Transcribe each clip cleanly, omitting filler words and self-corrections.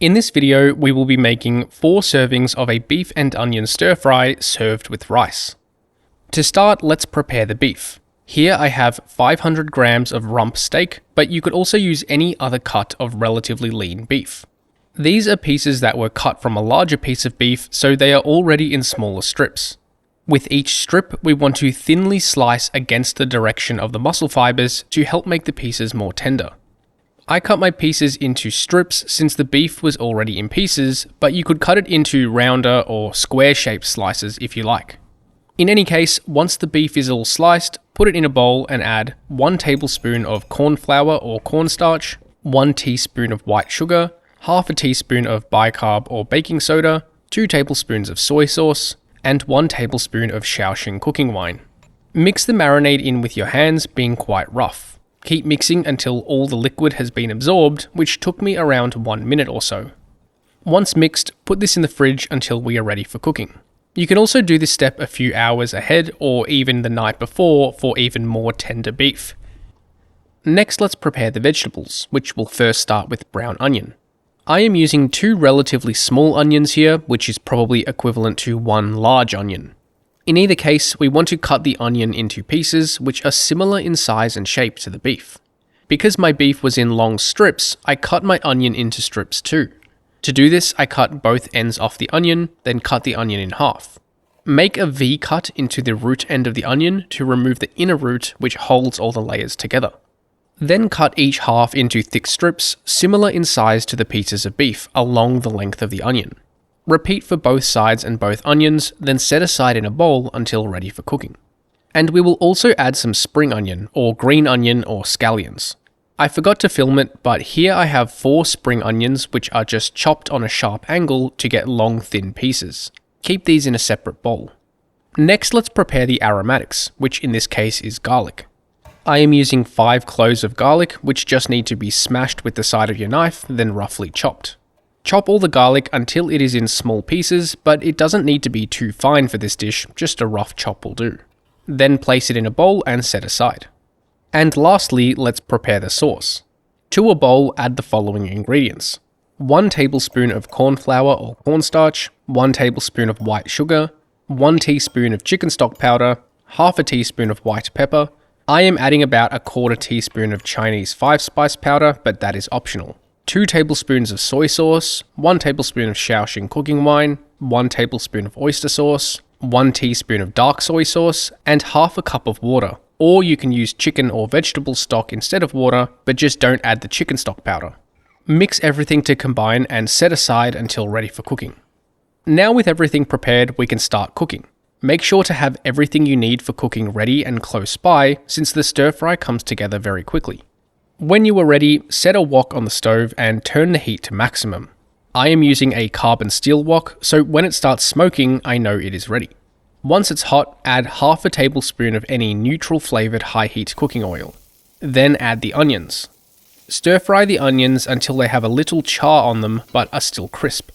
In this video, we will be making 4 servings of a beef and onion stir fry served with rice. To start, let's prepare the beef. Here I have 500 grams of rump steak, but you could also use any other cut of relatively lean beef. These are pieces that were cut from a larger piece of beef, so they are already in smaller strips. With each strip, we want to thinly slice against the direction of the muscle fibers to help make the pieces more tender. I cut my pieces into strips since the beef was already in pieces, but you could cut it into rounder or square-shaped slices if you like. In any case, once the beef is all sliced, put it in a bowl and add 1 tablespoon of corn flour or cornstarch, 1 teaspoon of white sugar, half a teaspoon of bicarb or baking soda, 2 tablespoons of soy sauce, and 1 tablespoon of Shaoxing cooking wine. Mix the marinade in with your hands, being quite rough. Keep mixing until all the liquid has been absorbed, which took me around 1 minute or so. Once mixed, put this in the fridge until we are ready for cooking. You can also do this step a few hours ahead or even the night before for even more tender beef. Next, let's prepare the vegetables, which will first start with brown onion. I am using 2 relatively small onions here, which is probably equivalent to 1 large onion. In either case, we want to cut the onion into pieces which are similar in size and shape to the beef. Because my beef was in long strips, I cut my onion into strips too. To do this, I cut both ends off the onion, then cut the onion in half. Make a V cut into the root end of the onion to remove the inner root which holds all the layers together. Then cut each half into thick strips, similar in size to the pieces of beef, along the length of the onion. Repeat for both sides and both onions, then set aside in a bowl until ready for cooking. And we will also add some spring onion, or green onion, or scallions. I forgot to film it, but here I have 4 spring onions which are just chopped on a sharp angle to get long thin pieces. Keep these in a separate bowl. Next, let's prepare the aromatics, which in this case is garlic. I am using 5 cloves of garlic, which just need to be smashed with the side of your knife, then roughly chopped. Chop all the garlic until it is in small pieces, but it doesn't need to be too fine for this dish, just a rough chop will do. Then place it in a bowl and set aside. And lastly, let's prepare the sauce. To a bowl, add the following ingredients. 1 tablespoon of corn flour or cornstarch, 1 tablespoon of white sugar, 1 teaspoon of chicken stock powder, half a teaspoon of white pepper. I am adding about a 1/4 teaspoon of Chinese 5-spice powder, but that is optional. 2 tablespoons of soy sauce, 1 tablespoon of Shaoxing cooking wine, 1 tablespoon of oyster sauce, 1 teaspoon of dark soy sauce, and half a cup of water. Or you can use chicken or vegetable stock instead of water, but just don't add the chicken stock powder. Mix everything to combine and set aside until ready for cooking. Now with everything prepared, we can start cooking. Make sure to have everything you need for cooking ready and close by, since the stir fry comes together very quickly. When you are ready, set a wok on the stove and turn the heat to maximum. I am using a carbon steel wok, so when it starts smoking, I know it is ready. Once it's hot, add half a tablespoon of any neutral flavored high heat cooking oil. Then add the onions. Stir fry the onions until they have a little char on them but are still crisp.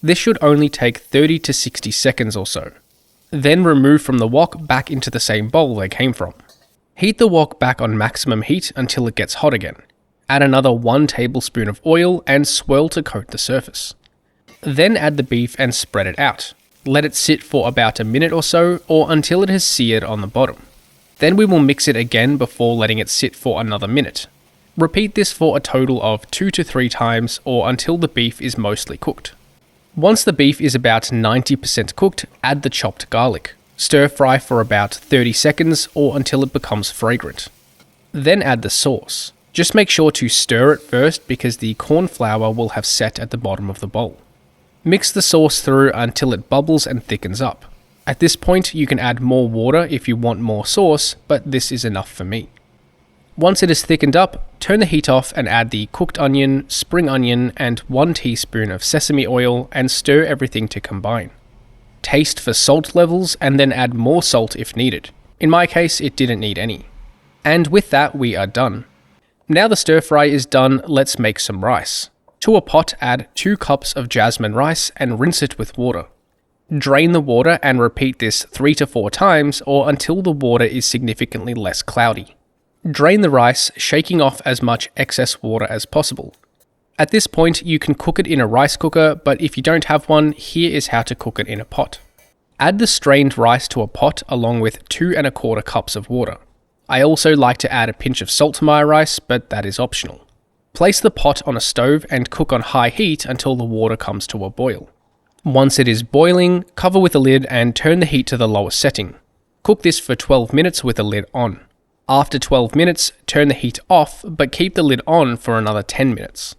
This should only take 30 to 60 seconds or so. Then remove from the wok back into the same bowl they came from. Heat the wok back on maximum heat until it gets hot again. Add another 1 tablespoon of oil and swirl to coat the surface. Then add the beef and spread it out. Let it sit for about a minute or so, or until it has seared on the bottom. Then we will mix it again before letting it sit for another minute. Repeat this for a total of 2 to 3 times, or until the beef is mostly cooked. Once the beef is about 90% cooked, add the chopped garlic. Stir fry for about 30 seconds or until it becomes fragrant. Then add the sauce. Just make sure to stir it first because the corn flour will have set at the bottom of the bowl. Mix the sauce through until it bubbles and thickens up. At this point, you can add more water if you want more sauce, but this is enough for me. Once it is thickened up, turn the heat off and add the cooked onion, spring onion, and 1 teaspoon of sesame oil and stir everything to combine. Taste for salt levels and then add more salt if needed. In my case, it didn't need any. And with that, we are done. Now the stir fry is done, let's make some rice. To a pot, add 2 cups of jasmine rice and rinse it with water. Drain the water and repeat this 3 to 4 times or until the water is significantly less cloudy. Drain the rice, shaking off as much excess water as possible. At this point, you can cook it in a rice cooker, but if you don't have one, here is how to cook it in a pot. Add the strained rice to a pot along with 2¼ cups of water. I also like to add a pinch of salt to my rice, but that is optional. Place the pot on a stove and cook on high heat until the water comes to a boil. Once it is boiling, cover with a lid and turn the heat to the lowest setting. Cook this for 12 minutes with the lid on. After 12 minutes, turn the heat off, but keep the lid on for another 10 minutes.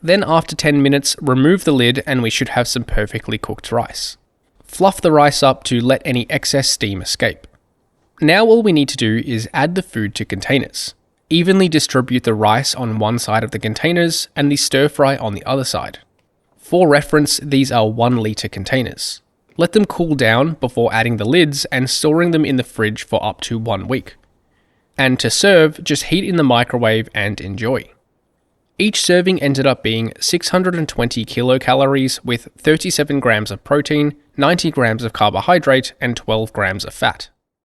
Then after 10 minutes, remove the lid and we should have some perfectly cooked rice. Fluff the rice up to let any excess steam escape. Now all we need to do is add the food to containers. Evenly distribute the rice on one side of the containers and the stir fry on the other side. For reference, these are 1 litre containers. Let them cool down before adding the lids and storing them in the fridge for up to 1 week. And to serve, just heat in the microwave and enjoy. Each serving ended up being 620 kilocalories with 37 grams of protein, 90 grams of carbohydrate, and 12 grams of fat.